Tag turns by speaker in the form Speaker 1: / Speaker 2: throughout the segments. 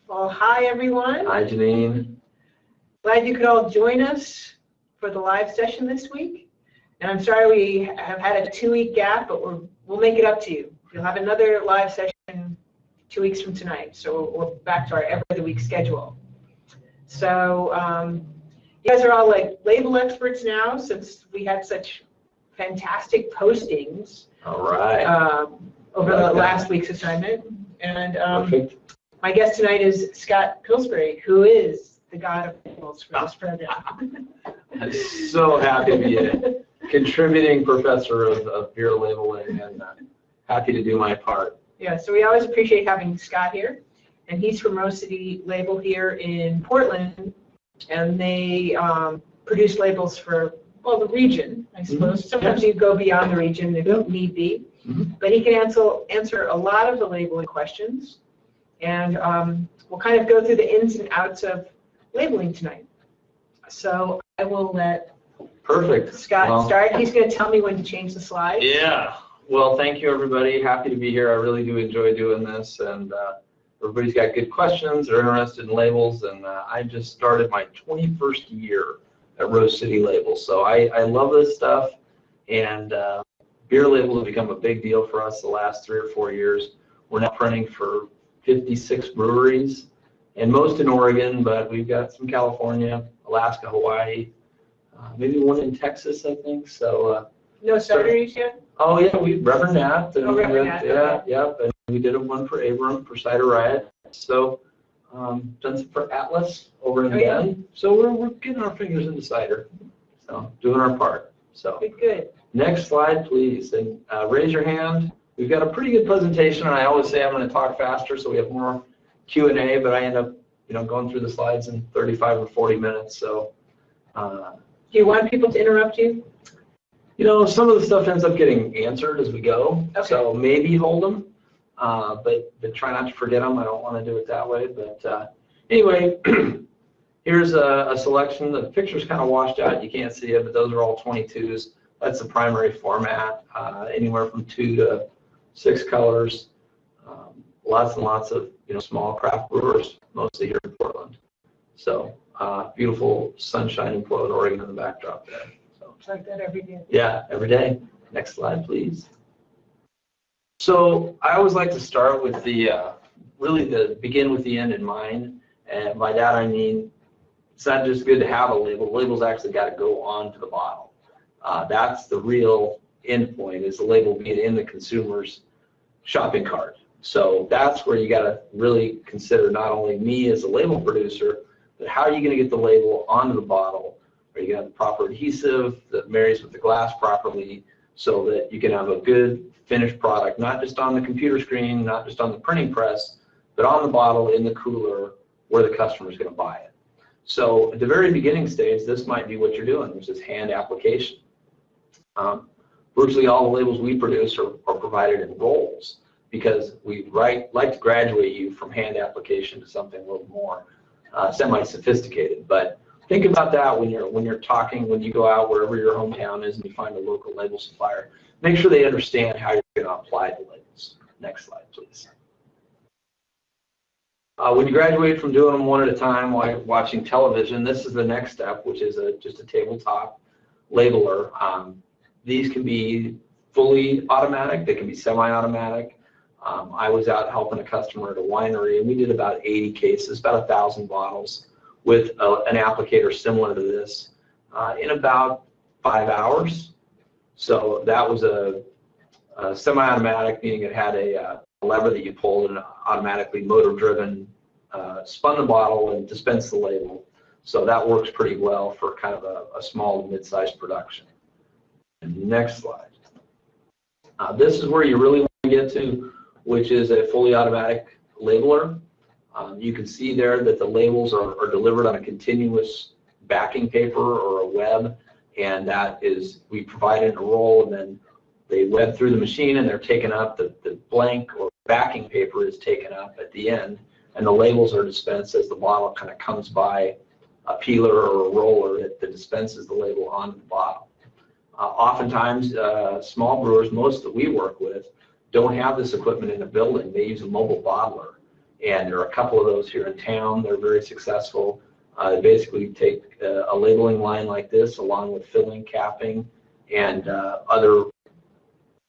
Speaker 1: Well, hi everyone.
Speaker 2: Hi Janine.
Speaker 1: Glad you could all join us for the live session this week. And I'm sorry we have had a 2-week gap, but we'll make it up to you. We'll have another live session 2 weeks from tonight. So we're back to our every other week schedule. So you guys are all like label experts now, since we had such fantastic postings.
Speaker 2: All right.
Speaker 1: Over the last week's assignment. And
Speaker 2: Perfect.
Speaker 1: my guest tonight is Scott Pillsbury, who is the god of labels for this program.
Speaker 2: I'm so happy to be a contributing professor of beer labeling, and happy to do my part.
Speaker 1: Yeah, so we always appreciate having Scott here. And he's from Rose City Label here in Portland. And they produce labels for, well, the region, I suppose. Mm-hmm. Sometimes you go beyond the region if need be. Mm-hmm. But he can answer a lot of the labeling questions. And we'll kind of go through the ins and outs of labeling tonight. So I will let Scott start. He's going to tell me when to change the slides.
Speaker 2: Yeah. Well, thank you, everybody. Happy to be here. I really do enjoy doing this. And everybody's got good questions. They're interested in labels. And I just started my 21st year at Rose City Labels. So I love this stuff. And beer labels have become a big deal for us the last 3 or 4 years. We're now printing for 56 breweries, and most in Oregon, but we've got some California, Alaska, Hawaii, maybe one in Texas, I think. So
Speaker 1: no cideries yet?
Speaker 2: Oh yeah, we Reverend Nat.
Speaker 1: Yeah,
Speaker 2: yep. And we did one for Abram for Cider Riot. So done some for Atlas over in Bend. So we're getting our fingers into cider. So doing our part. So
Speaker 1: good.
Speaker 2: Next slide, please, and raise your hand. We've got a pretty good presentation, and I always say I'm going to talk faster so we have more Q&A, but I end up, going through the slides in 35 or 40 minutes. So,
Speaker 1: do you want people to interrupt you?
Speaker 2: Some of the stuff ends up getting answered as we go. Okay. So maybe hold them, but try not to forget them. I don't want to do it that way. But anyway, here's a selection. The picture's kind of washed out. You can't see it, but those are all 22s. That's the primary format, anywhere from 2 to 6 colors. Lots and lots of small craft brewers, mostly here in Portland. So beautiful sunshine in Portland, Oregon in the backdrop there. So
Speaker 1: it's like that every day.
Speaker 2: Yeah, every day. Next slide, please. So I always like to start with begin with the end in mind. And by that I mean it's not just good to have a label. The label's actually got to go onto the bottle. That's the real end point, is the label being in the consumer's shopping cart. So that's where you got to really consider not only me as a label producer, but how are you going to get the label onto the bottle? Are you going to have the proper adhesive that marries with the glass properly so that you can have a good finished product, not just on the computer screen, not just on the printing press, but on the bottle, in the cooler, where the customer is going to buy it. So at the very beginning stage, this might be what you're doing, which is hand application. Virtually all the labels we produce are provided in rolls, because we like to graduate you from hand application to something a little more semi-sophisticated. But think about that when you're talking, when you go out wherever your hometown is and you find a local label supplier. Make sure they understand how you're going to apply the labels. Next slide, please. When you graduate from doing them one at a time while watching television, this is the next step, which is just a tabletop labeler. These can be fully automatic. They can be semi-automatic. I was out helping a customer at a winery, and we did about 80 cases, about 1,000 bottles, with an applicator similar to this in about 5 hours. So that was a semi-automatic, meaning it had a lever that you pulled and automatically motor-driven spun the bottle and dispensed the label. So that works pretty well for kind of a small to mid-sized production. Next slide. This is where you really want to get to, which is a fully automatic labeler. You can see there that the labels are delivered on a continuous backing paper or a web, and that is, we provide it in a roll, and then they web through the machine and they're taken up. The blank or backing paper is taken up at the end, and the labels are dispensed as the bottle kind of comes by a peeler or a roller that dispenses the label onto the bottle. Oftentimes, small brewers, most that we work with, don't have this equipment in a building. They use a mobile bottler. and there are a couple of those here in town. They're very successful. They basically take a labeling line like this along with filling, capping, and other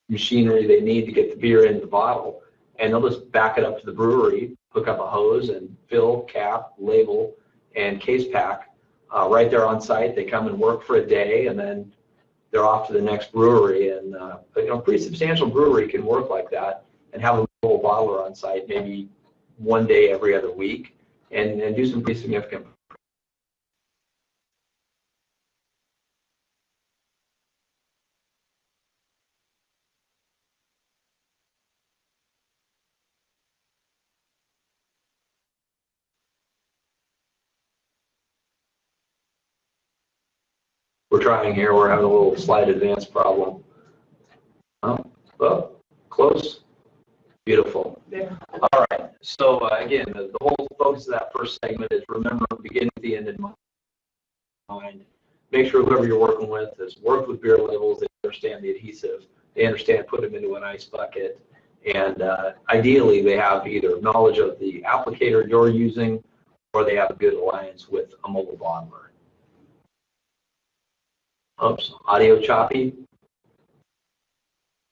Speaker 2: machinery they need to get the beer in the bottle, and they'll just back it up to the brewery, hook up a hose, and fill, cap, label, and case pack right there on site. They come and work for a day, and then they're off to the next brewery. And a pretty substantial brewery can work like that and have a little bottler on site maybe one day every other week, and do some pretty significant. We're trying here. We're having a little slight advance problem. Oh, close. Beautiful.
Speaker 1: Yeah.
Speaker 2: All right. So again, the whole focus of that first segment is remember beginning with the end in mind. Make sure whoever you're working with has worked with beer labels. They understand the adhesive. They understand putting them into an ice bucket. And ideally, they have either knowledge of the applicator you're using, or they have a good alliance with a mobile bottler. Oops, audio choppy.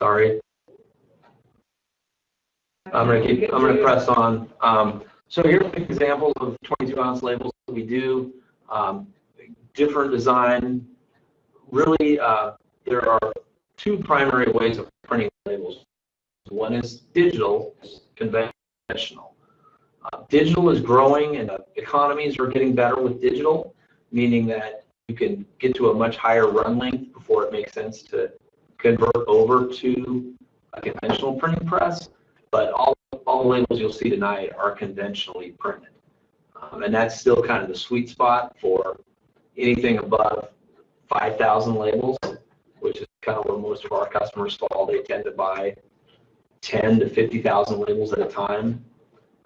Speaker 2: Sorry. I'm gonna press on. So here's examples of 22-ounce labels that we do. Different design. Really, there are two primary ways of printing labels. One is digital, conventional. Digital is growing, and economies are getting better with digital, meaning that you can get to a much higher run length before it makes sense to convert over to a conventional printing press. But all the labels you'll see tonight are conventionally printed. And that's still kind of the sweet spot for anything above 5,000 labels, which is kind of where most of our customers fall. They tend to buy 10 to 50,000 labels at a time.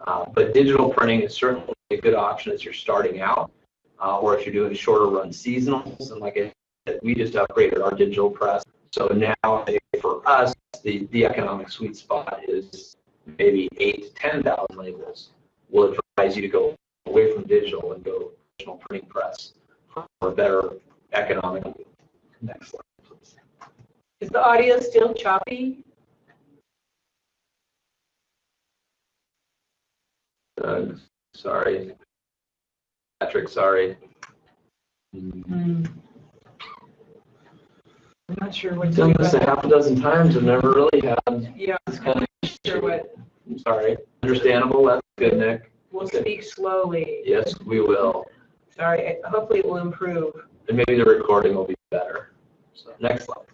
Speaker 2: But digital printing is certainly a good option as you're starting out, or if you're doing shorter run seasonals. And like I said, we just upgraded our digital press. So now for us, the economic sweet spot is maybe 8 to 10,000 labels. We'll advise you to go away from digital and go traditional printing press for a better economic. Next slide, please.
Speaker 1: Is the audio still choppy?
Speaker 2: Sorry. Patrick, sorry.
Speaker 1: I'm not sure what to
Speaker 2: Done
Speaker 1: do
Speaker 2: this
Speaker 1: about
Speaker 2: a half a dozen times and never really had
Speaker 1: Yeah,
Speaker 2: this kind of
Speaker 1: sure what.
Speaker 2: I'm sorry. Understandable. That's good, Nick.
Speaker 1: We'll
Speaker 2: Okay.
Speaker 1: speak slowly.
Speaker 2: Yes, we will.
Speaker 1: Sorry, hopefully it will improve.
Speaker 2: And maybe the recording will be better. So next slide.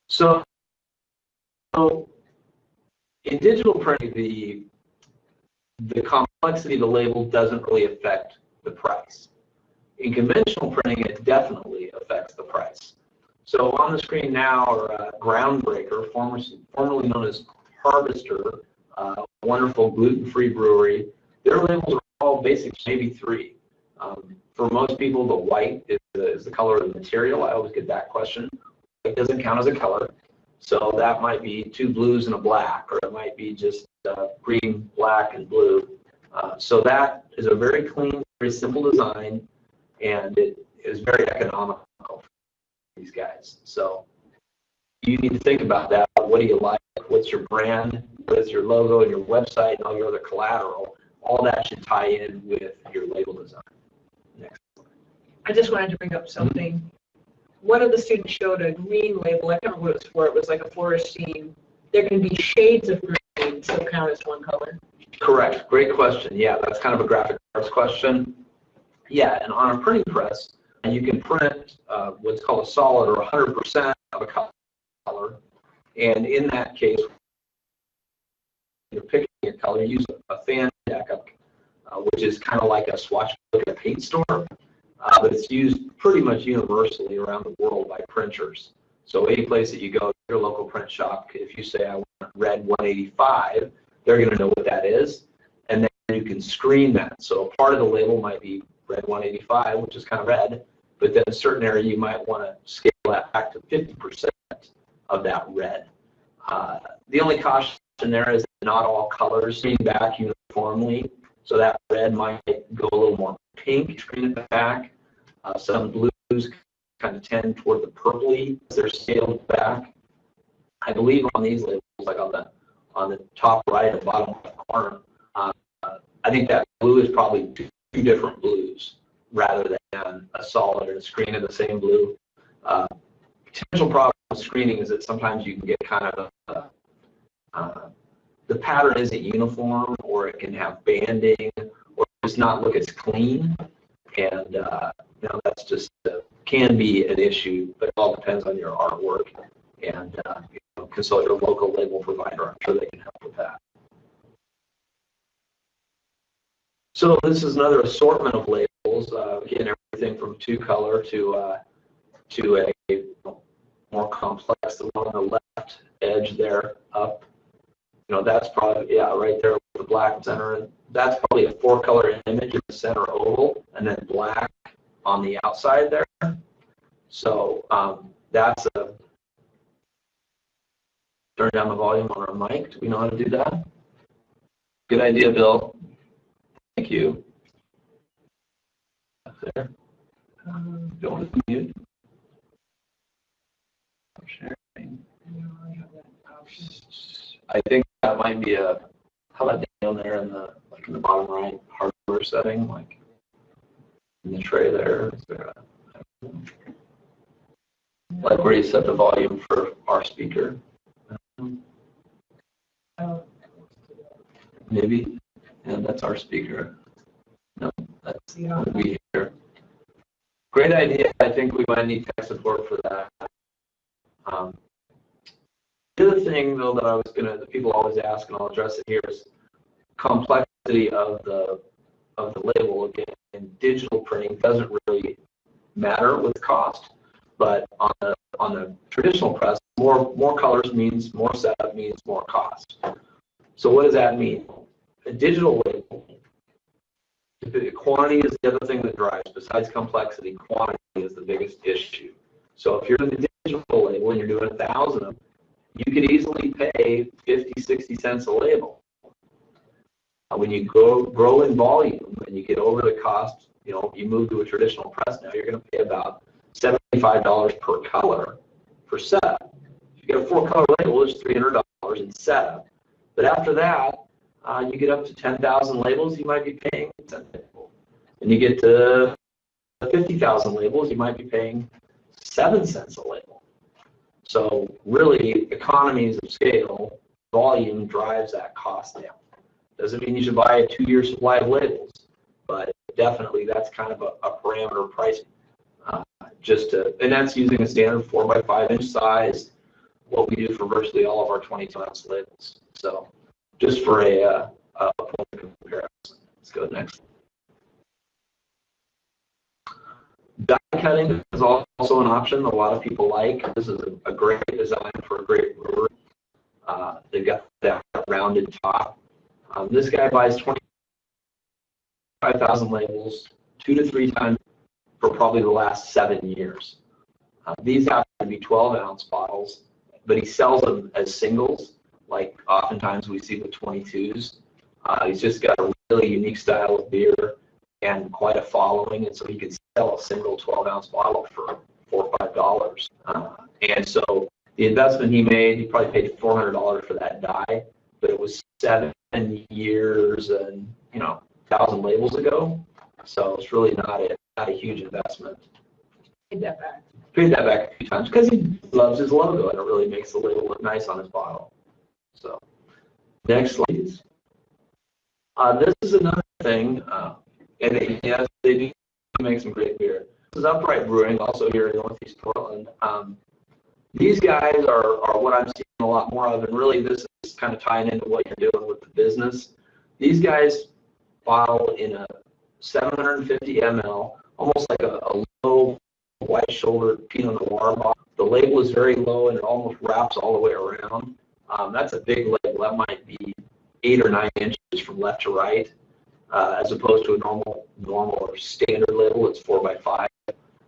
Speaker 2: So in digital printing, the complexity of the label doesn't really affect the price. In conventional printing, it definitely affects the price. So on the screen now are Groundbreaker, formerly known as Harvester, wonderful gluten-free brewery. Their labels are all basic, maybe three. For most people, the white is the color of the material. I always get that question. It doesn't count as a color. So that might be two blues and a black, or it might be just green, black, and blue. So that is a very clean, very simple design, and it is very economical for these guys. So you need to think about that. What do you like? What's your brand? What is your logo and your website and all your other collateral? All that should tie in with your label design. Next.
Speaker 1: I just wanted to bring up something. One of the students showed a green label. I can't remember what it was for. It was like a forest scene. There can be shades of green, so count as one color.
Speaker 2: Correct. Great question. Yeah, that's kind of a graphic arts question. Yeah, and on a printing press, you can print what's called a solid or 100% of a color. And in that case, you're picking your color, you use a fan backup, which is kind of like a swatch book at a paint store, but it's used pretty much universally around the world by printers. So any place that you go, your local print shop, if you say I want red 185, they're going to know what that is, and then you can screen that. So part of the label might be red 185, which is kind of red, but then a certain area you might want to scale that back to 50% of that red. The only caution there is that not all colors screen back uniformly. So that red might go a little more pink, screen it back. Some blues kind of tend toward the purpley as they're scaled back. I believe on these labels, like on the top right or bottom left corner, I think that blue is probably two different blues rather than a solid or a screen of the same blue. Potential problem with screening is that sometimes you can get kind of the pattern isn't uniform, or it can have banding, or just not look as clean, and that's just can be an issue. But it all depends on your artwork, and consult your local label provider. I'm sure they can help with that. So this is another assortment of labels. Again, everything from 2-color to a more complex. The one on the left edge there up, that's probably, right there with the black center. That's probably a 4-color image in the center oval, and then black on the outside there. So that's a, turn down the volume on our mic. Do we know how to do that? Good idea, Bill. Thank you. Up there. Going to mute. Sharing. I think that might be a, how about down there in the bottom right hardware setting, like in the tray there? Is there like where you set the volume for our speaker? Maybe. And that's our speaker. No, that's we here. Great idea. I think we might need tech support for that. The other thing, though, that people always ask, and I'll address it here, is complexity of the label. Again, digital printing doesn't really matter with cost, but on the traditional press, more colors means more setup means more cost. So what does that mean? A digital label, quantity is the other thing that drives. Besides complexity, quantity is the biggest issue. So if you're in the digital label and you're doing 1,000 of them, you could easily pay 50, 60 cents a label. When you grow in volume and you get over the cost, you move to a traditional press now, you're going to pay about $75 per color for setup. If you get a 4-color label, it's $300 in setup. But after that, you get up to 10,000 labels, you might be paying 10 labels. And you get to 50,000 labels, you might be paying 7 cents a label. So really, economies of scale, volume drives that cost down. Doesn't mean you should buy a 2-year supply of labels, but definitely that's kind of a parameter pricing. And that's using a standard 4x5 inch size, what we do for virtually all of our 22-ounce labels. So just for a point of comparison. Let's go next. Die cutting is also an option that a lot of people like. This is a great design for a great brewer. They've got that rounded top. This guy buys 25,000 labels 2 to 3 times for probably the last 7 years. These happen to be 12-ounce bottles, but he sells them as singles, like oftentimes we see with 22s. He's just got a really unique style of beer and quite a following, and so he could sell a single 12-ounce bottle for $4 or $5. And so the investment he made, he probably paid $400 for that die, but it was 7 years and 1,000 labels ago. So it's really not a huge investment.
Speaker 1: Paid that back.
Speaker 2: Paid that back a few times because he loves his logo and it really makes the label look nice on his bottle. So next, please. This is another thing, and yes, they do make some great beer. This is Upright Brewing, also here in Northeast Portland. These guys are what I'm seeing a lot more of, and really this is kind of tying into what you're doing with the business. These guys bottle in a 750 ml, almost like a low white-shouldered Pinot Noir bottle. The label is very low and it almost wraps all the way around. That's a big label. That might be 8 or 9 inches from left to right, as opposed to a normal or standard label. It's 4x5.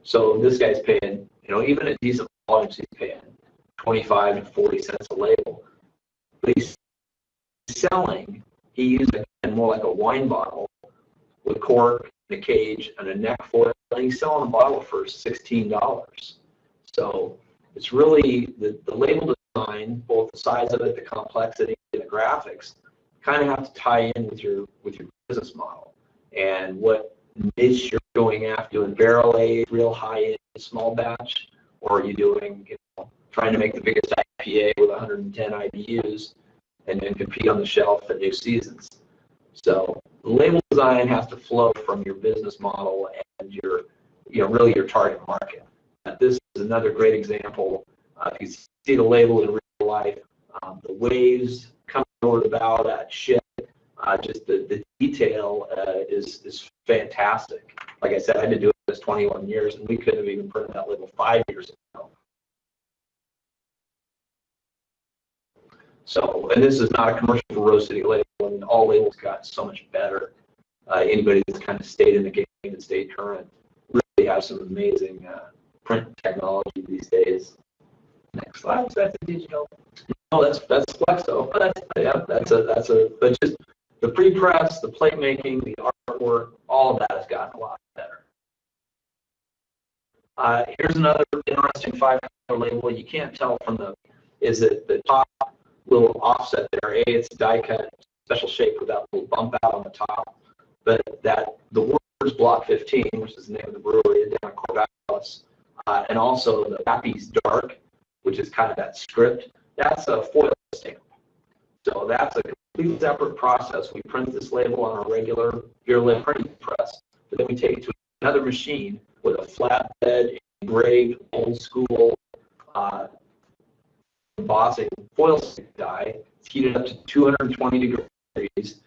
Speaker 2: So this guy's paying, even at decent volumes, he's paying 25 and 40 cents a label. But he's selling, he used it more like a wine bottle with cork, and a cage, and a neck foil, and he's selling a bottle for $16. So it's really the label design, both the size of it, the complexity, and the graphics, kind of have to tie in with your business model and what niche you're going after, doing barrel aged, real high end, small batch, or are you doing, trying to make the biggest IPA with 110 IBUs and then compete on the shelf at new seasons. So the label design has to flow from your business model and your, really your target market. This is another great example. You see the label in real life, the waves coming over the bow, that ship, just the detail is fantastic. Like I said, I've been doing this 21 years, and we couldn't have even printed that label 5 years ago. So, and this is not a commercial for Rose City Label. I mean, all labels got so much better. Anybody that's kind of stayed in the game and stayed current really has some amazing print technology these days. Next slide.
Speaker 1: Oh, so that's a digital.
Speaker 2: No, that's Flexo. Oh, that's a but just the pre-press, the plate making, the artwork, all of that has gotten a lot better. Here's another interesting 5-color label. You can't tell from is it the top little offset there? It's die cut, special shape with that little bump out on the top. But the words Block 15, which is the name of the brewery down in Corvallis, and also the Pappy's Dark, which is kind of that script, that's a foil stamp. So that's a completely separate process. We print this label on a regular beer lid printing press, but then we take it to another machine with a flatbed, engraved, old school embossing foil stamp die. It's heated up to 220 degrees,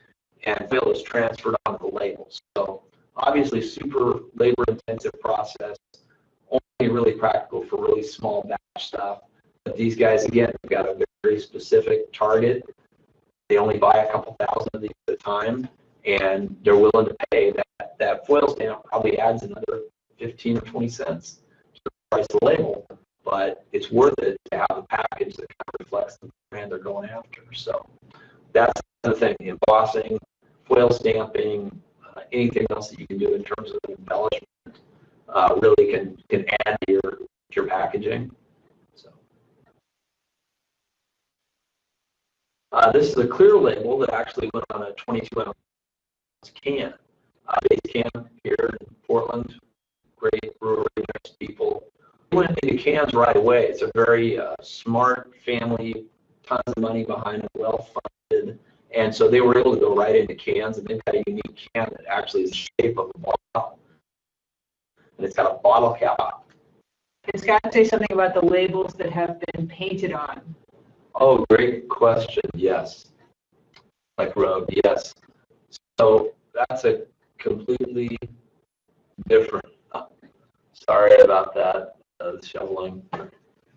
Speaker 2: and foil is transferred onto the label. So obviously super labor intensive process, only really practical for really small batch stuff. But these guys, again, have got a very specific target. They only buy a couple thousand of these at a time, and they're willing to pay that foil stamp. Probably adds another 15 or 20 cents to the price of the label, but it's worth it to have a package that kind of reflects the brand they're going after. So that's the thing: the embossing, foil stamping, anything else that you can do in terms of embellishment really can add to your packaging. So this is a clear label that actually went on a 22-ounce can. Base Camp here in Portland, great brewery, nice people. We went into cans right away. It's a very smart family, tons of money behind it, well-funded. And so they were able to go right into cans, and they've got a unique can that actually is the shape of a bottle. And it's got a bottle cap.
Speaker 1: Can Scott say something about the labels that have been painted on?
Speaker 2: Oh, great question. Yes. Like Rogue, yes. So that's a completely different, sorry about that, the shoveling.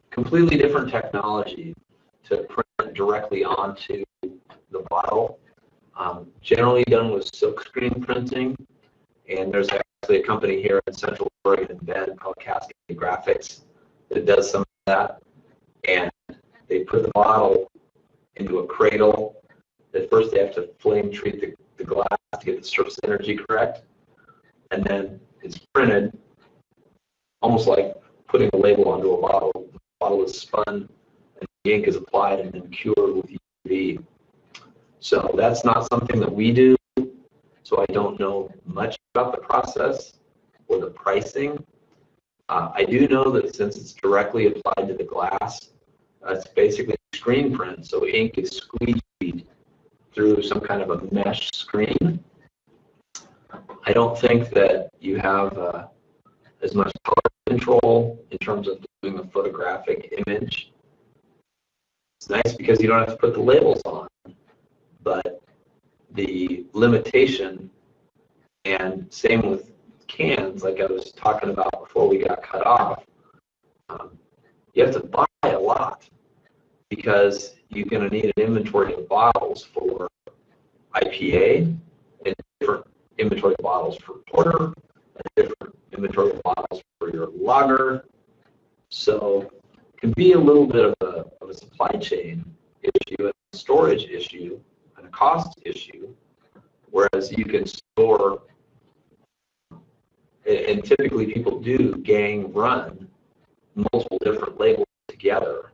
Speaker 2: Completely different technology to print directly onto the bottle. Generally done with silkscreen printing, and there's actually a company here in Central Oregon in Bend called Cascade Graphics that does some of that, and they put the bottle into a cradle. At first they have to flame treat the glass to get the surface energy correct, and then it's printed almost like putting a label onto a bottle. The bottle is spun, and the ink is applied and then cured with UV. So that's not something that we do, so I don't know much about the process or the pricing. I do know that since it's directly applied to the glass, it's basically screen print, so ink is squeegeed through some kind of a mesh screen. I don't think that you have as much color control in terms of doing a photographic image. It's nice because you don't have to put the labels on, but the limitation, and same with cans, like I was talking about before we got cut off, you have to buy a lot because you're going to need an inventory of bottles for IPA, and different inventory of bottles for porter, and different inventory of bottles for your lager. So it can be a little bit of a supply chain issue, a storage issue, and a cost issue, whereas you can store, and typically people do gang run multiple different labels together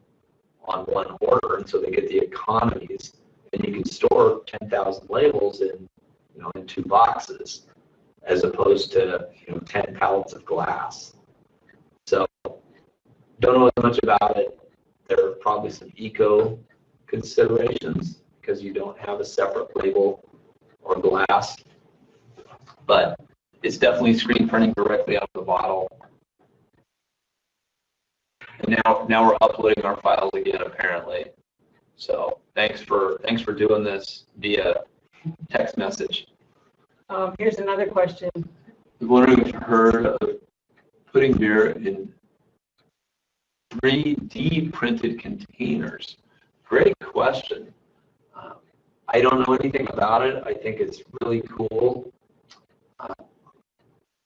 Speaker 2: on one order, and so they get the economies, and you can store 10,000 labels in, in 2 boxes, as opposed to 10 pallets of glass. So don't know as much about it. There are probably some eco considerations because you don't have a separate label or glass, but it's definitely screen printing directly on the bottle. And now we're uploading our files again, apparently. So thanks for doing this via text message.
Speaker 1: Here's another question.
Speaker 2: I was wondering if you've heard of putting beer in 3D printed containers. Great question. I don't know anything about it. I think it's really cool.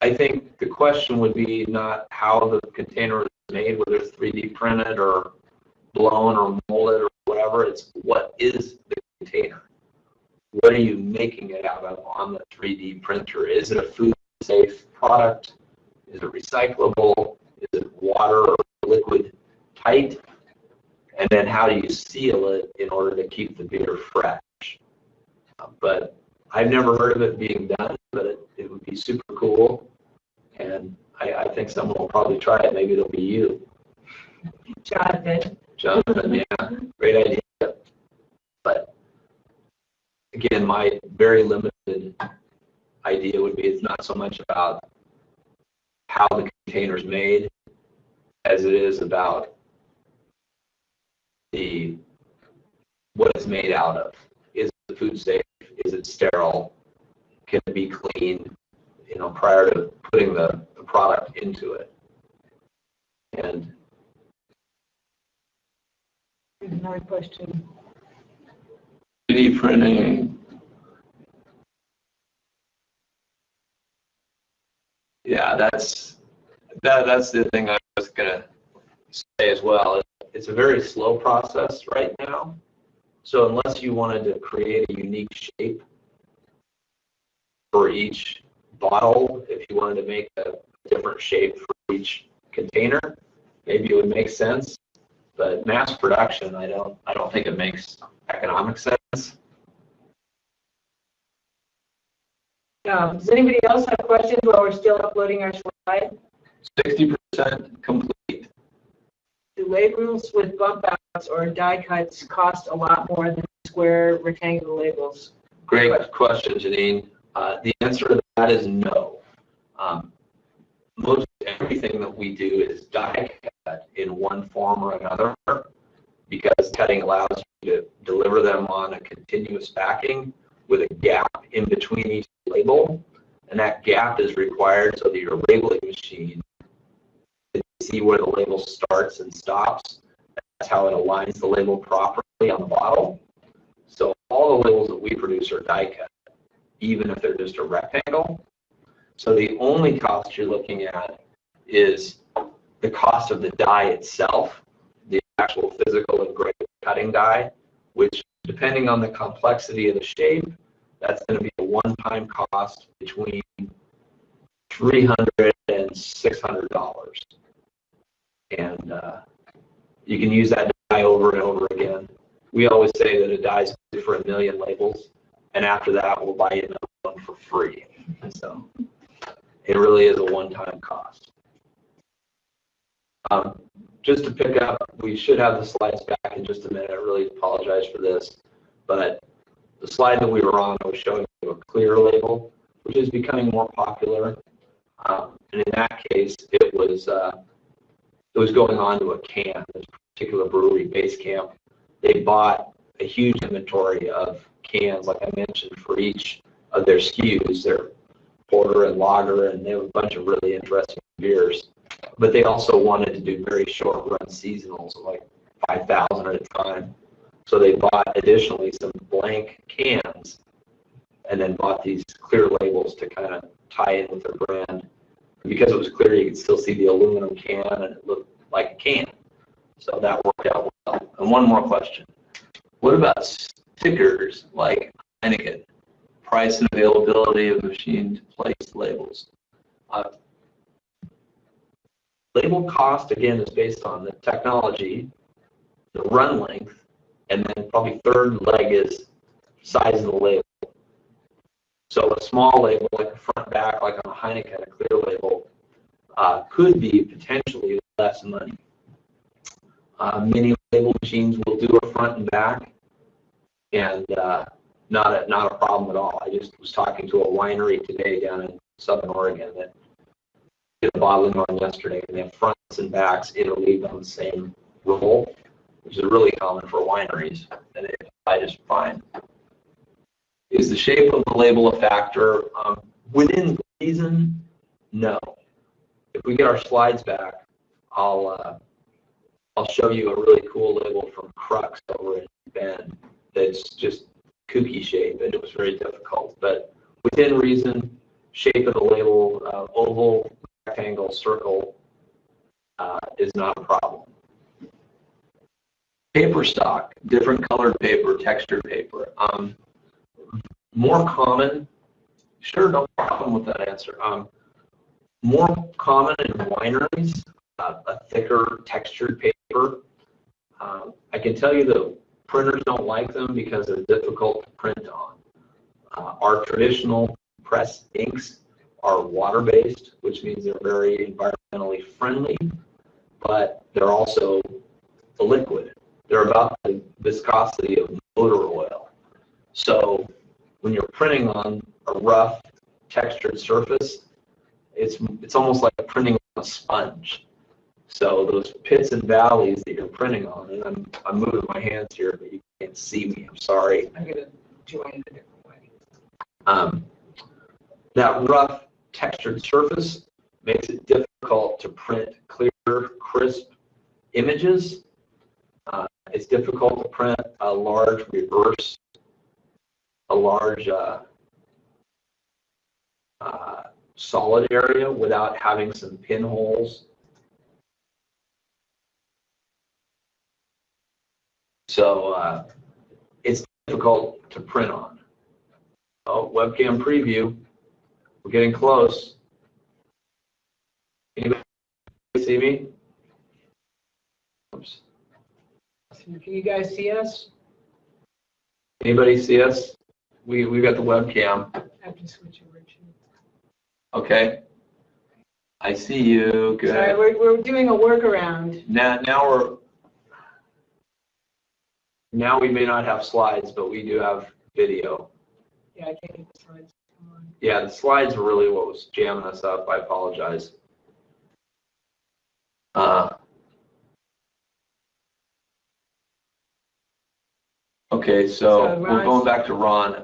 Speaker 2: I think the question would be not how the container is made, whether it's 3D printed or blown or molded or whatever. It's what is the container? What are you making it out of on the 3D printer? Is it a food-safe product? Is it recyclable? Is it water or liquid tight? And then how do you seal it in order to keep the beer fresh? But I've never heard of it being done, but it would be super cool. And I think someone will probably try it. Maybe it'll be you.
Speaker 1: Jonathan,
Speaker 2: yeah, great idea. But again, my very limited idea would be it's not so much about how the container's made as it is about what it's made out of. Is the food safe? Is it sterile? Can it be cleaned, prior to putting the product into it? And
Speaker 1: another question.
Speaker 2: 3D printing. Yeah, that's the thing I was gonna say as well. It's a very slow process right now. So unless you wanted to create a unique shape for each bottle, if you wanted to make a different shape for each container, maybe it would make sense. But mass production, I don't think it makes economic sense.
Speaker 1: Does anybody else have questions while we're still uploading our slide?
Speaker 2: 60% complete.
Speaker 1: Do labels with bump outs or die cuts cost a lot more than square rectangular labels?
Speaker 2: Great question, Janine. The answer to that is no. Most everything that we do is die cut in one form or another, because cutting allows you to deliver them on a continuous backing with a gap in between each label, and that gap is required so that your labeling machine can see where the label starts and stops. That's how it aligns the label properly on the bottle. So all the labels that we produce are die cut, even if they're just a rectangle. So the only cost you're looking at is the cost of the die itself, the actual physical engraved cutting die, which, depending on the complexity of the shape, that's going to be a one-time cost between $300 and $600. And you can use that die over and over again. We always say that a die is good for 1 million labels, and after that, we'll buy you another one for free. So it really is a one-time cost. Just to pick up, we should have the slides back in just a minute. I really apologize for this, but the slide that we were on, I was showing you a clear label, which is becoming more popular. And in that case, it was going onto a can. This particular brewery, Base Camp, they bought a huge inventory of cans, like I mentioned, for each of their SKUs, their porter and lager, and they have a bunch of really interesting beers. But they also wanted to do very short run seasonals, like 5,000 at a time. So they bought additionally some blank cans and then bought these clear labels to kind of tie in with their brand. And because it was clear, you could still see the aluminum can and it looked like a can. So that worked out well. And one more question. What about stickers like Heineken, price and availability of machine-placed labels. Label cost, again, is based on the technology, the run length, and then probably third leg is size of the label. So a small label, like a front back, like on a Heineken, a clear label, could be potentially less money. Many label machines will do a front and back, and not a problem at all. I just was talking to a winery today down in Southern Oregon that did a bottling run yesterday, and they have fronts and backs interleaved on the same roll, which is really common for wineries, and they apply just fine. Is the shape of the label a factor? Within reason, no. If we get our slides back, I'll show you a really cool label from Crux over in Bend that's just kooky shape, and it was very difficult. But within reason, shape of the label, oval, rectangle, circle, is not a problem. Paper stock, different colored paper, textured paper. More common, sure, no problem with that answer. More common in wineries, a thicker textured paper. I can tell you that printers don't like them because they're difficult to print on. Our traditional press inks are water-based, which means they're very environmentally friendly, but they're also a liquid. They're about the viscosity of motor oil. So when you're printing on a rough, textured surface, it's almost like printing on a sponge. So those pits and valleys that you're printing on, and I'm moving my hands here, but you can't see me. I'm sorry.
Speaker 1: I'm going to join it a different way.
Speaker 2: That rough, textured surface makes it difficult to print clear, crisp images. It's difficult to print a large reverse, a large solid area without having some pinholes. So it's difficult to print on. Oh, webcam preview. We're getting close. Anybody see me? Oops.
Speaker 1: Can you guys see us?
Speaker 2: Anybody see us? We've got the webcam.
Speaker 1: I have to switch over to.
Speaker 2: Okay. I see you. Good.
Speaker 1: Sorry, we're doing a workaround.
Speaker 2: Now we may not have slides, but we do have video.
Speaker 1: Yeah, I can't get the slides. Come on.
Speaker 2: Yeah, the slides are really what was jamming us up. I apologize. Okay, so we're going back to Ron.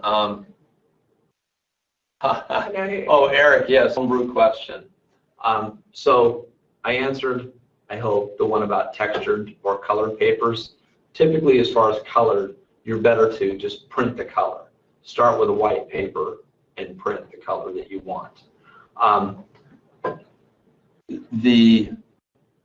Speaker 2: Oh, Eric, yes, homebrew question. So I answered, I hope, the one about textured or colored papers. Typically, as far as colored, you're better to just print the color. Start with a white paper and print the color that you want.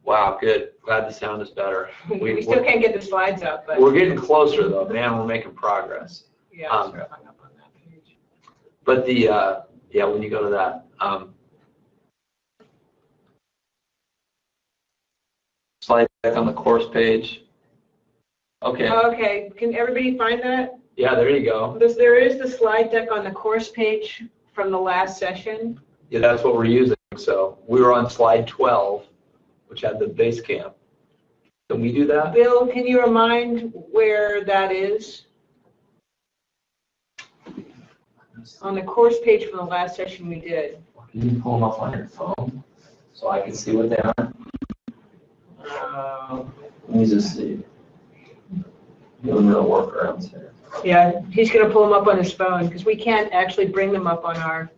Speaker 2: Wow, good. Glad the sound is better.
Speaker 1: We still can't get the slides up, but
Speaker 2: we're getting closer, though. Man, we're making progress.
Speaker 1: yeah, I'm sort of hung up on that page.
Speaker 2: But the yeah, when you go to that slide back on the course page. Okay.
Speaker 1: Okay, can everybody find that?
Speaker 2: Yeah, there you go.
Speaker 1: There is the slide deck on the course page from the last session.
Speaker 2: Yeah, that's what we're using. So we were on slide 12, which had the base camp. Can we do that?
Speaker 1: Bill, can you remind where that is? On the course page from the last session we did.
Speaker 2: Can you pull them up on your phone so I can see what they are? Let me just see. Doing real workarounds here.
Speaker 1: Yeah, he's going to pull them up on his phone because we can't actually bring them up on our.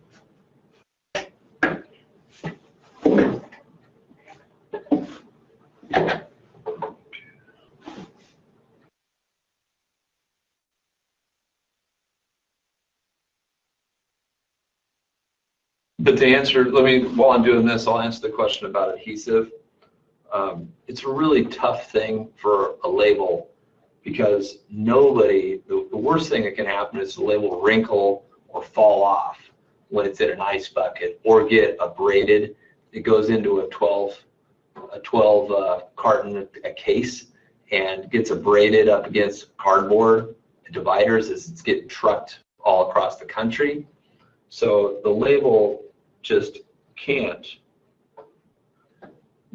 Speaker 2: But to answer, while I'm doing this, I'll answer the question about adhesive. It's a really tough thing for a label because nobody, the worst thing that can happen is the label wrinkle or fall off when it's in an ice bucket or get abraded. It goes into a 12 carton a case and gets abraded up against cardboard dividers as it's getting trucked all across the country. So the label just can't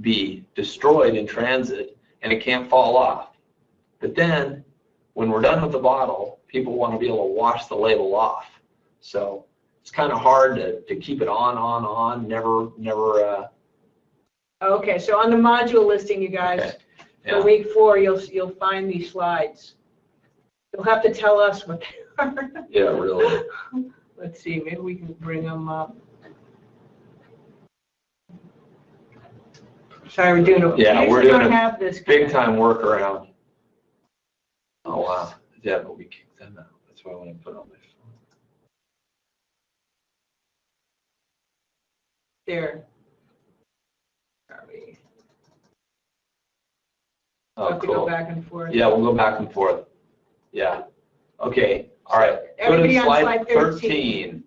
Speaker 2: be destroyed in transit, and it can't fall off. But then when we're done with the bottle, people want to be able to wash the label off. So it's kind of hard to keep it on, never.
Speaker 1: Okay, so on the module listing, you guys,
Speaker 2: Okay. Yeah.
Speaker 1: for week 4, you'll find these slides. You'll have to tell us what they are.
Speaker 2: Yeah, really.
Speaker 1: Let's see, maybe we can bring them up. Sorry, we're doing it.
Speaker 2: Yeah, we're doing
Speaker 1: have this
Speaker 2: big time workaround. Oh wow, yeah, but we kicked them out. That's why I want to put it on my phone.
Speaker 1: There. Are we?
Speaker 2: Oh,
Speaker 1: Have to go
Speaker 2: cool.
Speaker 1: back and forth.
Speaker 2: Yeah, we'll go back and forth. Yeah. Okay. All right.
Speaker 1: Everybody
Speaker 2: Go to
Speaker 1: on
Speaker 2: slide
Speaker 1: slide 13.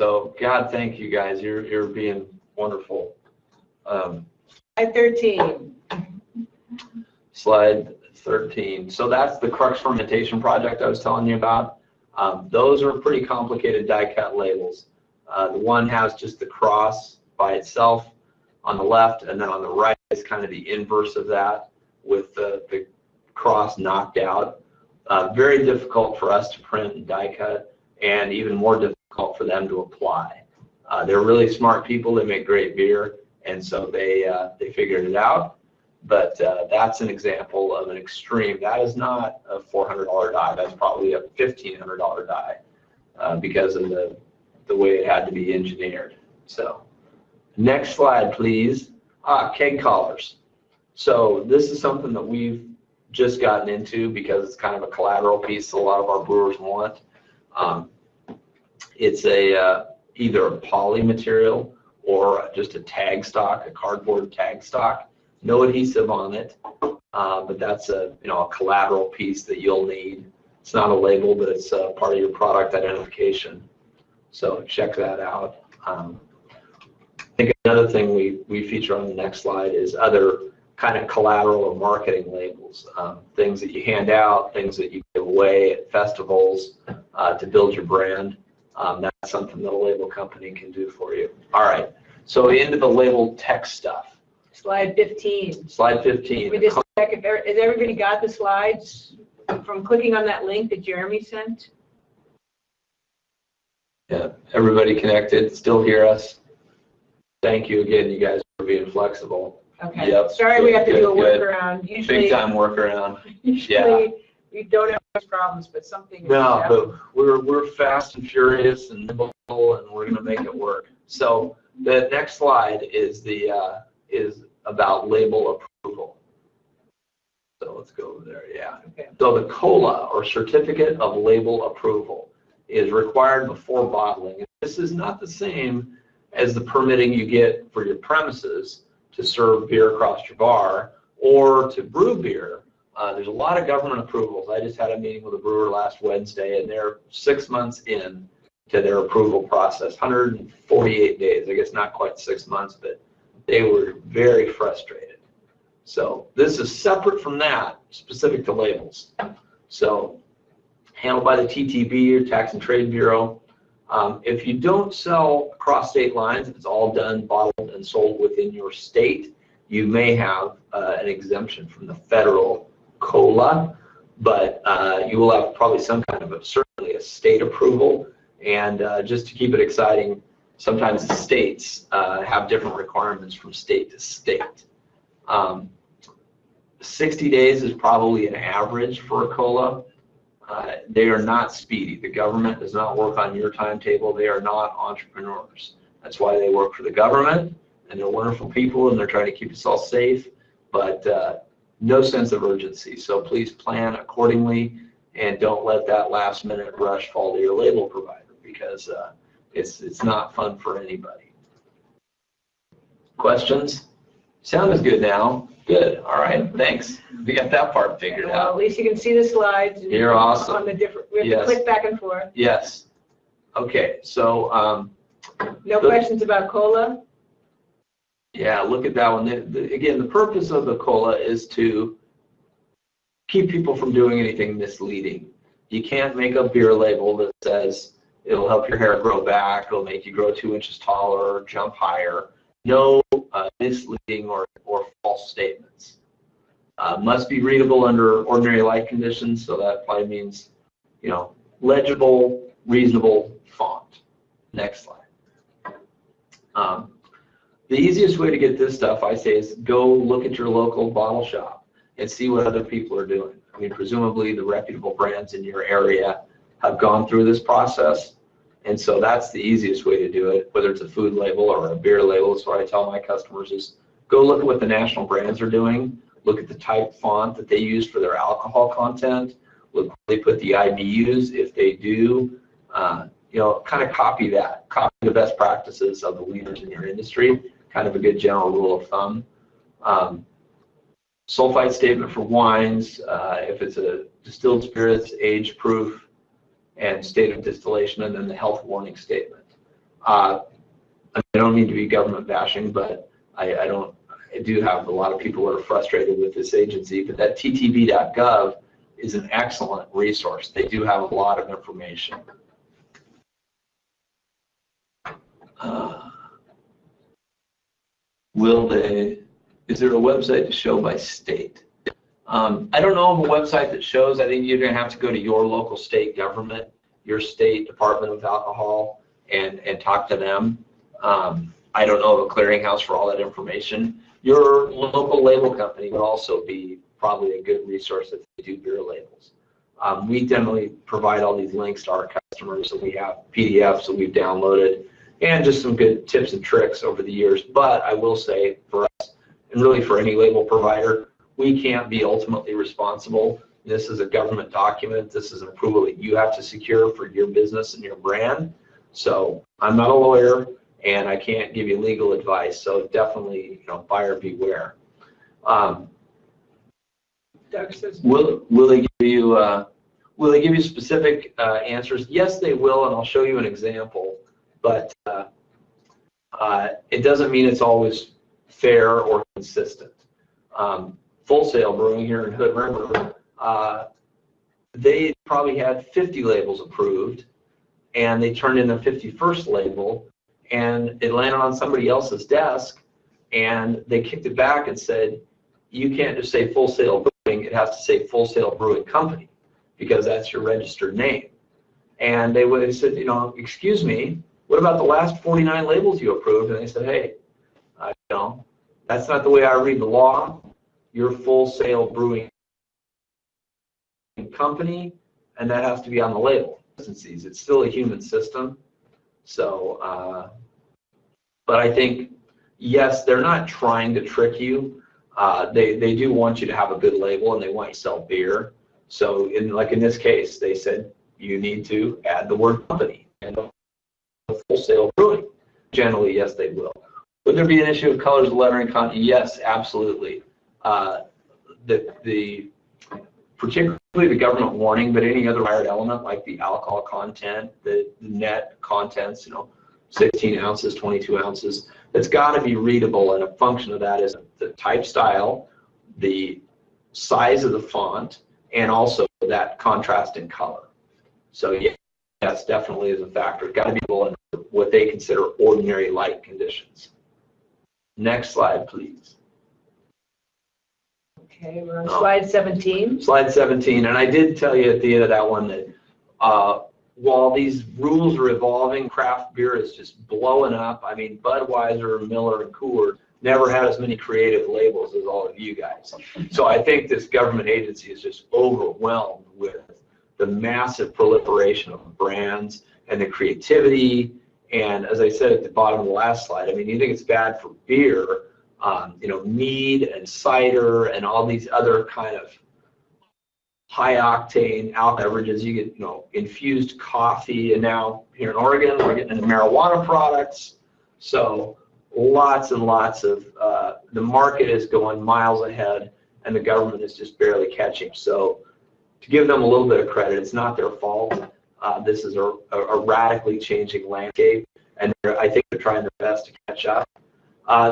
Speaker 2: So, God, thank you guys. You're being wonderful.
Speaker 1: Slide 13.
Speaker 2: Slide 13. So that's the crux fermentation project I was telling you about. Those are pretty complicated die-cut labels. The one has just the cross by itself on the left, and then on the right is kind of the inverse of that with the cross knocked out. Very difficult for us to print and die-cut, and even more difficult for them to apply. They're really smart people. They make great beer, and so they figured it out. But that's an example of an extreme. That is not a $400 die. That's probably a $1,500 die because of the way it had to be engineered. So next slide, please. Keg collars. So this is something that we've just gotten into because it's kind of a collateral piece a lot of our brewers want. It's either a poly material or just a tag stock, a cardboard tag stock. No adhesive on it, but that's a collateral piece that you'll need. It's not a label, but it's part of your product identification. So check that out. I think another thing we feature on the next slide is other kind of collateral or marketing labels, things that you hand out, things that you give away at festivals to build your brand. That's something that a label company can do for you. All right, so into the label text stuff.
Speaker 1: Slide 15.
Speaker 2: Slide 15.
Speaker 1: We just check if has everybody got the slides from clicking on that link that Jeremy sent?
Speaker 2: Yeah, everybody connected, still hear us? Thank you again, you guys, for being flexible.
Speaker 1: Okay.
Speaker 2: Yep.
Speaker 1: Sorry, we have to do a
Speaker 2: Good.
Speaker 1: workaround. Usually,
Speaker 2: Big time workaround.
Speaker 1: Usually, we don't have those problems, but something.
Speaker 2: No, but we're fast and furious and nimble, and we're going to make it work. So the next slide is is about label approval. So let's go over there. Yeah.
Speaker 1: Okay.
Speaker 2: So the COLA, or Certificate of Label Approval, is required before bottling. This is not the same as the permitting you get for your premises to serve beer across your bar or to brew beer. There's a lot of government approvals. I just had a meeting with a brewer last Wednesday, and they're 6 months in to their approval process, 148 days. I guess not quite 6 months, but they were very frustrated. So this is separate from that, specific to labels. So handled by the TTB, or Tax and Trade Bureau. If you don't sell across state lines, if it's all done, bottled, and sold within your state, you may have an exemption from the federal COLA, but you will have probably some kind of certainly a state approval. And just to keep it exciting, sometimes the states have different requirements from state to state. 60 days is probably an average for a COLA. They are not speedy. The government does not work on your timetable. They are not entrepreneurs. That's why they work for the government, and they're wonderful people, and they're trying to keep us all safe, but no sense of urgency. So please plan accordingly, and don't let that last minute rush fall to your label provider, because it's not fun for anybody. Questions? Sound is good now. Good. All right. Thanks. We got that part figured
Speaker 1: Well, at
Speaker 2: out.
Speaker 1: least you can see the slides. And
Speaker 2: You're awesome.
Speaker 1: On the different, we have
Speaker 2: Yes.
Speaker 1: to click back and forth.
Speaker 2: Yes. Okay. So,
Speaker 1: No questions about COLA?
Speaker 2: yeah, look at that one. Again, the purpose of the COLA is to keep people from doing anything misleading. You can't make a beer label that says it'll help your hair grow back, it'll make you grow 2 inches taller, or jump higher. No misleading or false statements. Must be readable under ordinary light conditions, so that probably means, you know, legible, reasonable font. Next slide. The easiest way to get this stuff, I say, is go look at your local bottle shop and see what other people are doing. I mean, presumably the reputable brands in your area have gone through this process, and so that's the easiest way to do it, whether it's a food label or a beer label. That's what I tell my customers is go look at what the national brands are doing, look at the type font that they use for their alcohol content, look where they put the IBUs, if they do, you know, kind of copy that, copy the best practices of the leaders in your industry, kind of a good general rule of thumb. Sulfite statement for wines, if it's a distilled spirits, age proof, and state of distillation, and then the health warning statement. I don't mean to be government bashing, but I do have a lot of people who are frustrated with this agency, but that ttb.gov is an excellent resource. They do have a lot of information. Is there a website to show by state? I don't know of a website that shows. I think you're going to have to go to your local state government, your state Department of Alcohol, and talk to them. I don't know of a clearinghouse for all that information. Your local label company would also be probably a good resource if they do beer labels. We generally provide all these links to our customers, so we have PDFs that we've downloaded and just some good tips and tricks over the years. But I will say for us, and really for any label provider, we can't be ultimately responsible. This is a government document. This is an approval that you have to secure for your business and your brand. So I'm not a lawyer, and I can't give you legal advice. So definitely, you know, buyer beware.
Speaker 1: Doug says,
Speaker 2: Will they give you specific answers? Yes, they will, and I'll show you an example. But it doesn't mean it's always fair or consistent. Full Sail Brewing here in Hood River, they probably had 50 labels approved, and they turned in their 51st label, and it landed on somebody else's desk, and they kicked it back and said, you can't just say Full Sail Brewing, it has to say Full Sail Brewing Company, because that's your registered name. And they would have said, you know, excuse me, what about the last 49 labels you approved? And they said, hey, you know, that's not the way I read the law. You're Full Sail Brewing Company, and that has to be on the label. It's still a human system. So, but I think, yes, they're not trying to trick you. They do want you to have a good label, and they want you to sell beer. So, like in this case, they said you need to add the word company and Full Sail Brewing. Generally, yes, they will. Would there be an issue of colors, lettering, content? Yes, absolutely. Particularly the government warning, but any other required element like the alcohol content, the net contents, you know, 16 ounces, 22 ounces, it's got to be readable, and a function of that is the type style, the size of the font, and also that contrast in color. So yeah, that's definitely is a factor. It's got to be readable in what they consider ordinary light conditions. Next slide, please.
Speaker 1: okay, we're on slide 17.
Speaker 2: Slide 17, and I did tell you at the end of that one that while these rules are evolving, craft beer is just blowing up. I mean, Budweiser, Miller, and Coors never had as many creative labels as all of you guys. So I think this government agency is just overwhelmed with the massive proliferation of brands and the creativity. And as I said at the bottom of the last slide, I mean, you think it's bad for beer, you know, mead and cider and all these other kind of high octane alcohol beverages. You get, you know, infused coffee, and now here in Oregon we're getting into marijuana products. So lots and lots of, the market is going miles ahead and the government is just barely catching. So to give them a little bit of credit, it's not their fault. This is a radically changing landscape, and I think they're trying their best to catch up.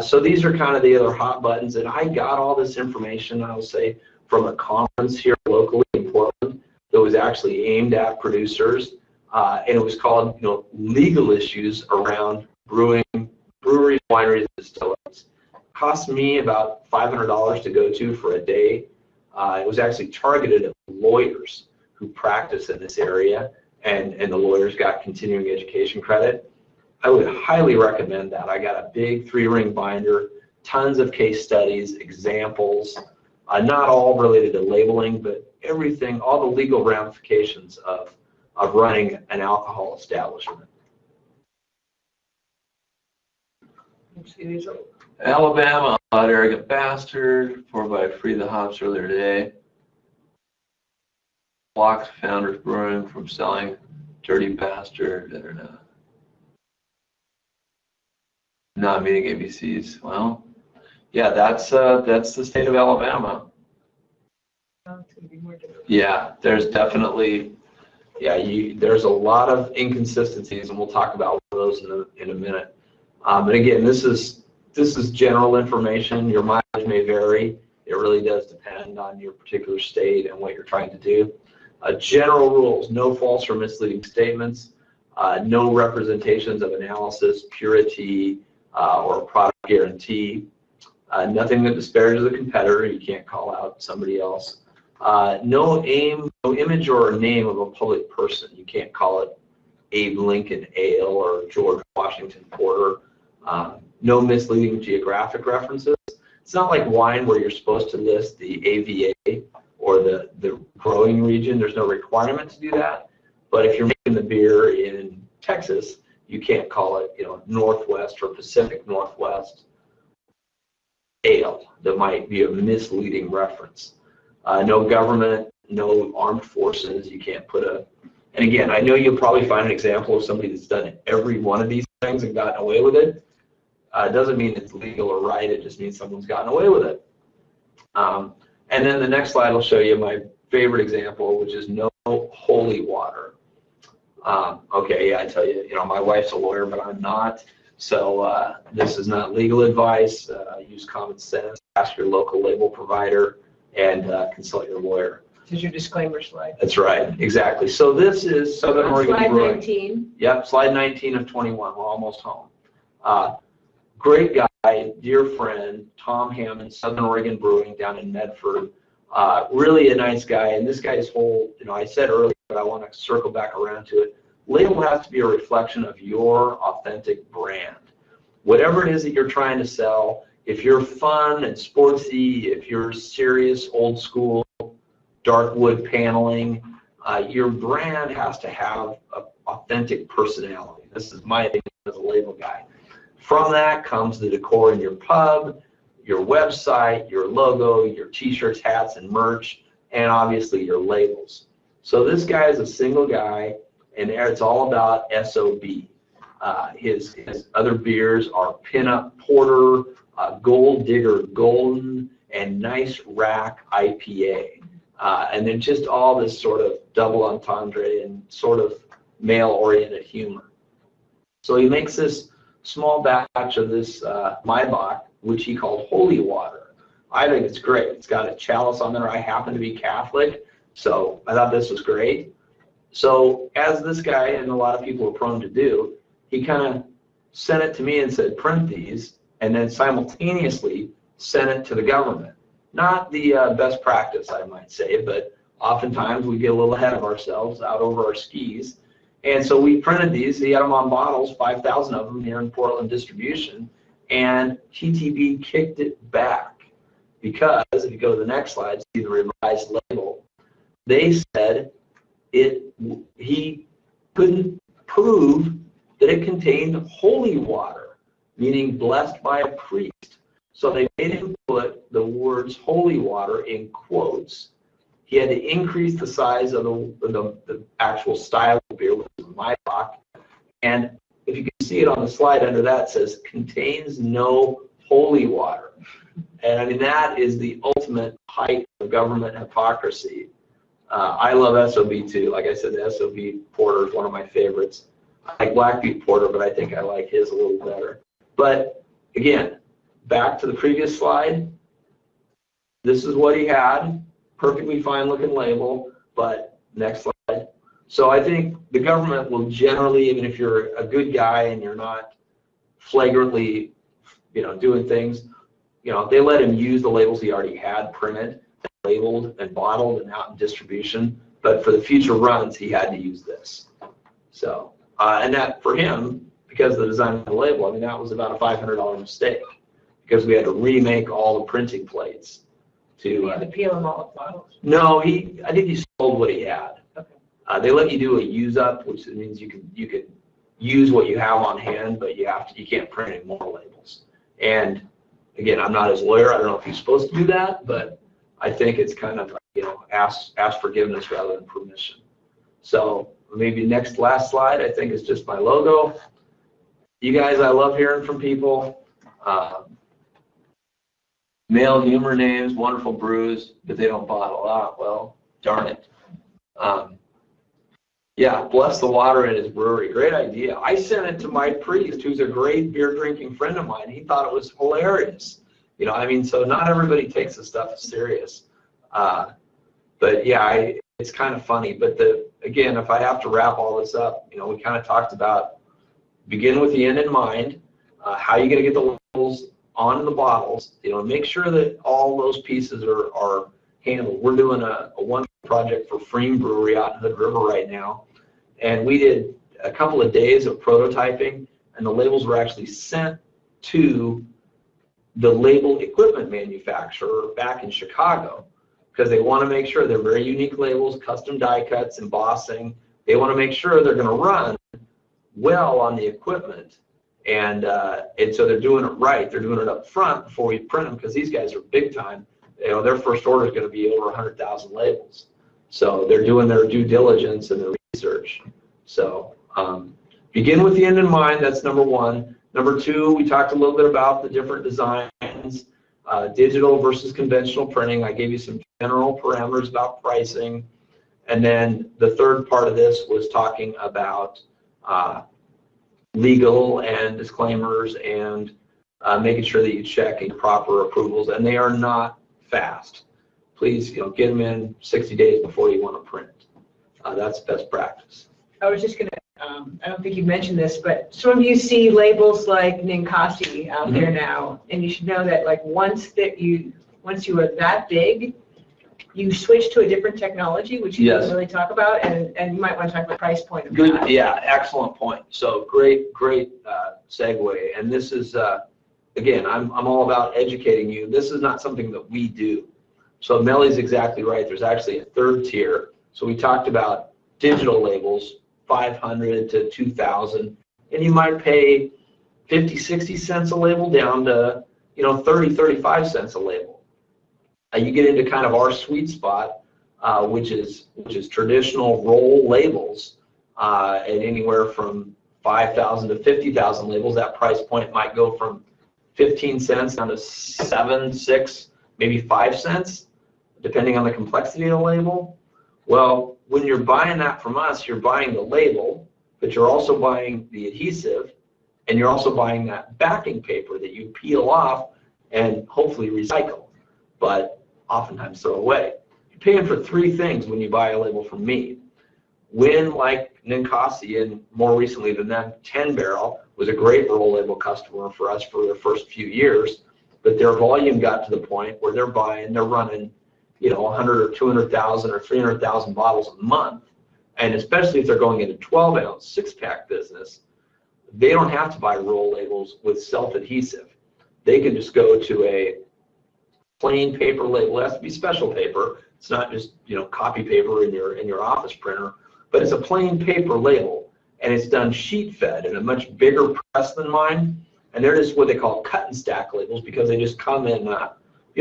Speaker 2: So these are kind of the other hot buttons, and I got all this information, I will say, from a conference here locally in Portland that was actually aimed at producers, and it was called, legal issues around breweries, wineries, and distilleries. It cost me about $500 to go to for a day. It was actually targeted at lawyers who practice in this area, and the lawyers got continuing education credit. I would highly recommend that. I got a big 3-ring binder, tons of case studies, examples, not all related to labeling, but everything, all the legal ramifications of running an alcohol establishment.
Speaker 3: Alabama, hot arrogant bastard, 4x free the hops earlier today. Blocks Founders Brewing from selling dirty bastard. Not meeting ABCs. Well, yeah, that's the state of Alabama. Yeah, there's definitely, there's a lot of inconsistencies, and we'll talk about those in a minute. But again, this is general information. Your mileage may vary. It really does depend on your particular state and what you're trying to do. General rules: no false or misleading statements, no representations of analysis, purity, or a product guarantee, nothing that disparages a competitor. You can't call out somebody else. No image or name of a public person. You can't call it Abe Lincoln Ale or George Washington Porter. No misleading geographic references. It's not like wine where you're supposed to list the AVA or the growing region. There's no requirement to do that. But if you're making the beer in Texas, you can't call it, Northwest or Pacific Northwest Ale. That might be a misleading reference. No government, no armed forces. You can't put and again, I know you'll probably find an example of somebody that's done every one of these things and gotten away with it. It doesn't mean it's legal or right. It just means someone's gotten away with it. And then the next slide will show you my favorite example, which is no holy water. Okay, yeah, I tell you, my wife's a lawyer, but I'm not. So this is not legal advice. Use common sense. Ask your local label provider and consult your lawyer.
Speaker 1: This is your disclaimer slide.
Speaker 2: That's right, exactly. So this is Southern Oregon
Speaker 1: Slide
Speaker 2: Brewing.
Speaker 1: 19.
Speaker 2: Yep, slide 19 of 21. We're almost home. Great guy, dear friend, Tom Hammond, Southern Oregon Brewing down in Medford. Really a nice guy. And this guy's whole, I said earlier, but I want to circle back around to it. Label has to be a reflection of your authentic brand. Whatever it is that you're trying to sell, if you're fun and sportsy, if you're serious, old school, dark wood paneling, your brand has to have an authentic personality. This is my opinion as a label guy. From that comes the decor in your pub, your website, your logo, your t-shirts, hats, and merch, and obviously your labels. So this guy is a single guy, and it's all about SOB. His other beers are Pinup Porter, Gold Digger Golden, and Nice Rack IPA. And then just all this sort of double entendre and sort of male-oriented humor. So he makes this small batch of this Maibach, which he called holy water. I think it's great. It's got a chalice on there. I happen to be Catholic, so I thought this was great. So as this guy and a lot of people are prone to do, he kind of sent it to me and said, print these, and then simultaneously sent it to the government. Not the best practice, I might say, but oftentimes we get a little ahead of ourselves, out over our skis. And so we printed these. He had them on bottles, 5,000 of them here in Portland distribution, and TTB kicked it back because, if you go to the next slide, see the revised label, they said he couldn't prove that it contained holy water, meaning blessed by a priest. So they made him put the words holy water in quotes. He had to increase the size of the actual style of beer, which is Maibach, and if you can see it on the slide under that, it says contains no holy water. And I mean, that is the ultimate height of government hypocrisy. I love SOB too. Like I said, the SOB porter is one of my favorites. I like Black Butte Porter, but I think I like his a little better. But again, back to the previous slide. This is what he had. Perfectly fine looking label, but next slide. So I think the government will generally, even if you're a good guy and you're not flagrantly, doing things, they let him use the labels he already had printed, labeled and bottled and out in distribution. But for the future runs, he had to use this. So, and that for him, because of the design of the label, I mean, that was about a $500 mistake because we had to remake all the printing plates.
Speaker 1: You had to peel them all bottles.
Speaker 2: No, I think he sold what he had.
Speaker 1: Okay.
Speaker 2: They let you do a use up, which means you can use what you have on hand, but you can't print any more labels. And again, I'm not his lawyer. I don't know if he's supposed to do that, but I think it's kind of ask forgiveness rather than permission. So maybe last slide, I think is just my logo. You guys, I love hearing from people. Male humor names, wonderful brews, but they don't bottle out. Well, darn it. Yeah, bless the water at his brewery. Great idea. I sent it to my priest, who's a great beer drinking friend of mine. He thought it was hilarious. So not everybody takes this stuff serious. But yeah, it's kind of funny. But again, if I have to wrap all this up, we kind of talked about begin with the end in mind. How are you going to get the labels on the bottles? Make sure that all those pieces are handled. We're doing a one project for Freem Brewery out in Hood River right now, and we did a couple of days of prototyping, and the labels were actually sent to the label equipment manufacturer back in Chicago because they want to make sure they're very unique labels, custom die cuts, embossing. They want to make sure they're going to run well on the equipment. And so they're doing it right. They're doing it up front before we print them because these guys are big time. Their first order is going to be over 100,000 labels. So they're doing their due diligence and their research. So begin with the end in mind. That's number one. Number two, we talked a little bit about the different designs, digital versus conventional printing. I gave you some general parameters about pricing. And then the third part of this was talking about legal and disclaimers and making sure that you check your proper approvals, and they are not fast. Please, get them in 60 days before you want to print. That's best practice.
Speaker 1: I was just going to, I don't think you mentioned this, but some of you see labels like Ninkasi out there now, and you should know that once you are that big, you switch to a different technology, which you didn't really talk about, and you might want to talk about price point of that.
Speaker 2: Yeah, excellent point. So great segue. And this is, again, I'm all about educating you. This is not something that we do. So Melly's exactly right. There's actually a third tier. So we talked about digital labels, 500 to 2,000, and you might pay 50, 60 cents a label down to 30, 35 cents a label. You get into kind of our sweet spot, which is traditional roll labels, at anywhere from 5,000 to 50,000 labels. That price point might go from 15 cents down to 7, 6, maybe 5 cents, depending on the complexity of the label. Well, when you're buying that from us, you're buying the label, but you're also buying the adhesive, and you're also buying that backing paper that you peel off and hopefully recycle, but oftentimes throw away. You're paying for three things when you buy a label from me. When, like Ninkasi, and more recently than that, 10 Barrel was a great roll label customer for us for their first few years, but their volume got to the point where they're running 100 or 200,000 or 300,000 bottles a month. And especially if they're going into 12-ounce six-pack business, they don't have to buy roll labels with self-adhesive. They can just go to a plain paper label. It has to be special paper. It's not just copy paper in your office printer, but it's a plain paper label, and it's done sheet fed in a much bigger press than mine. And they're just what they call cut and stack labels because they just come in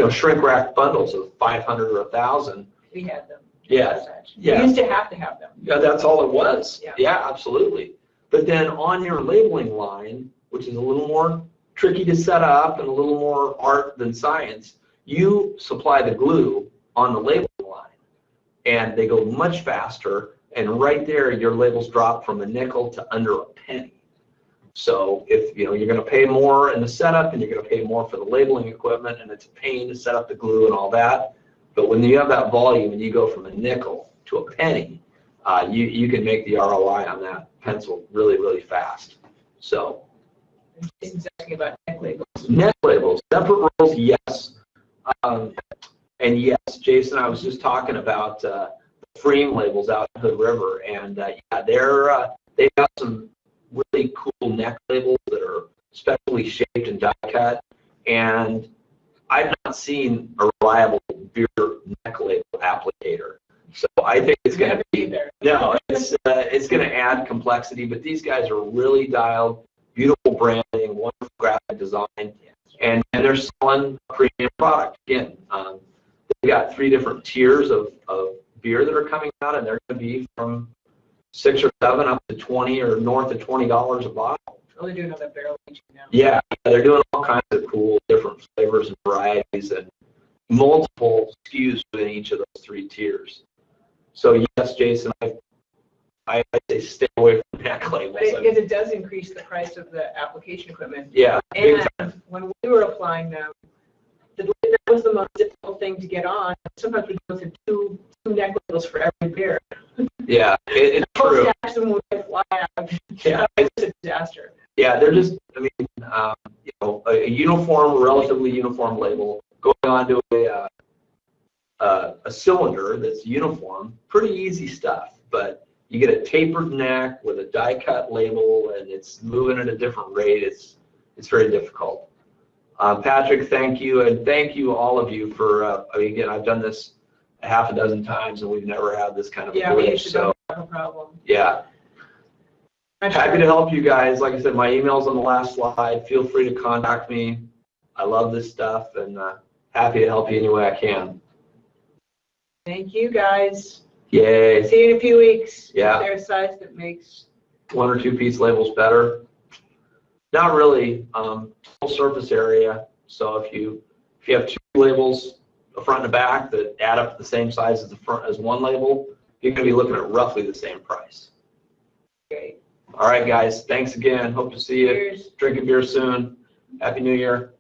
Speaker 2: shrink wrapped bundles of 500 or 1,000.
Speaker 1: We had them.
Speaker 2: Yeah.
Speaker 1: We used to have them.
Speaker 2: Yeah, that's all it was.
Speaker 1: Yeah,
Speaker 2: absolutely. But then on your labeling line, which is a little more tricky to set up and a little more art than science, you supply the glue on the labeling line, and they go much faster, and right there your labels drop from a nickel to under a penny. So if you're going to pay more in the setup and you're going to pay more for the labeling equipment, and it's a pain to set up the glue and all that, but when you have that volume and you go from a nickel to a penny, you can make the ROI on that pencil really, really fast. So
Speaker 1: Jason's asking about neck labels.
Speaker 2: neck labels, separate rolls, yes. And yes, Jason, I was just talking about the frame labels out in Hood River, and yeah, they've got some really cool neck labels that are specially shaped and die cut, and I've not seen a reliable beer neck label applicator. So I think it's going to be it's going to add complexity, but these guys are really dialed, beautiful branding, wonderful graphic design, and they're selling a premium product. Again, they've got 3 different tiers of beer that are coming out, and they're going to be from $6 or $7 up to $20 or north of $20 a bottle.
Speaker 1: Oh, they're doing another barrel aging now.
Speaker 2: Yeah, they're doing all kinds of cool different flavors and varieties and multiple SKUs within each of those 3 tiers. So yes, Jason, I say stay away from neck labels.
Speaker 1: Because it does increase the price of the application equipment.
Speaker 2: Yeah.
Speaker 1: And when we were applying them, that was the most difficult thing to get on. Sometimes we go through two neck labels for every beer.
Speaker 2: Yeah, it's true.
Speaker 1: Most them would fly out.
Speaker 2: Yeah,
Speaker 1: it's a disaster.
Speaker 2: Yeah, they're just, a uniform, relatively uniform label going onto a cylinder that's uniform, pretty easy stuff, but you get a tapered neck with a die cut label and it's moving at a different rate. It's very difficult. Patrick, thank you, and thank you all of you for, again, I've done this a half a dozen times and we've never had this kind of
Speaker 1: Yeah,
Speaker 2: glitch,
Speaker 1: we used to don't have a problem.
Speaker 2: Yeah. Happy to help you guys. Like I said, my email's on the last slide. Feel free to contact me. I love this stuff, and happy to help you any way I can.
Speaker 1: Thank you, guys.
Speaker 2: Yay.
Speaker 1: See you in a few weeks.
Speaker 2: Yeah.
Speaker 1: Is there a size that makes
Speaker 2: 1 or 2 piece labels better? Not really. Full surface area. So if you have 2 labels, a front and a back, that add up to the same size as the front as 1 label, you're going to be looking at roughly the same price.
Speaker 1: great?
Speaker 2: All right, guys. Thanks again. Hope to see you
Speaker 1: Cheers.
Speaker 2: drinking beer soon. Happy New Year.